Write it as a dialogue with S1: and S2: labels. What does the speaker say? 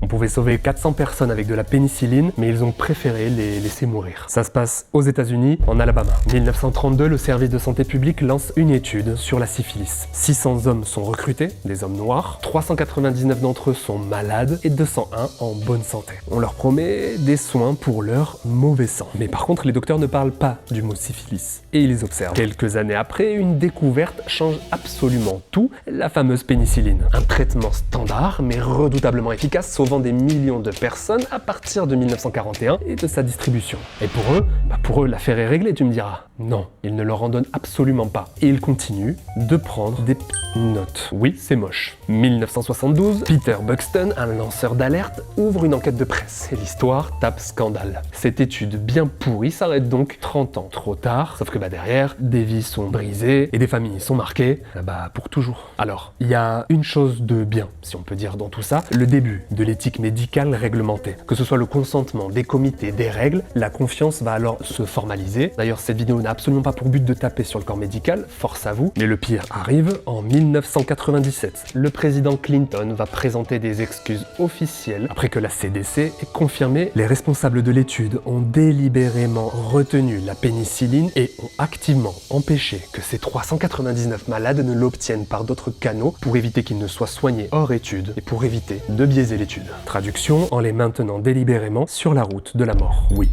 S1: On pouvait sauver 400 personnes avec de la pénicilline, mais ils ont préféré les laisser mourir. Ça se passe aux États-Unis, en Alabama. 1932, le service de santé publique lance une étude sur la syphilis. 600 hommes sont recrutés, des hommes noirs, 399 d'entre eux sont malades et 201 en bonne santé. On leur promet des soins pour leur mauvais sang. Mais par contre, les docteurs ne parlent pas du mot syphilis et ils observent. Quelques années après, une découverte change absolument tout, la fameuse pénicilline. Un traitement standard mais redoutablement efficace, sauvant des millions de personnes à partir de 1941 et de sa distribution. Et pour eux, l'affaire est réglée, tu me diras. Non, ils ne leur en donnent absolument pas. Et ils continuent de prendre des notes. Oui, c'est moche. 1972, Peter Buxton, un lanceur d'alerte, ouvre une enquête de presse et l'histoire tape scandale. Cette étude bien pourrie s'arrête donc 30 ans trop tard, sauf que derrière, des vies sont brisées et des familles sont marquées, pour toujours. Alors, il y a une chose de bien, si on peut dire dans tout ça, le début de l'éthique médicale réglementée. Que ce soit le consentement des comités, des règles, la confiance va alors se formaliser. D'ailleurs, cette vidéo n'a absolument pas pour but de taper sur le corps médical, force à vous. Mais le pire arrive en 1997. Le président Clinton va présenter des excuses officielles après que la CDC ait confirmé les responsables de l'étude ont délibérément retenu la pénicilline et ont activement empêché que ces 399 malades ne l'obtiennent par d'autres canaux pour éviter qu'ils ne soient soignés hors étude et pour éviter de biaiser l'étude. Traduction, en les maintenant délibérément sur la route de la mort. Oui,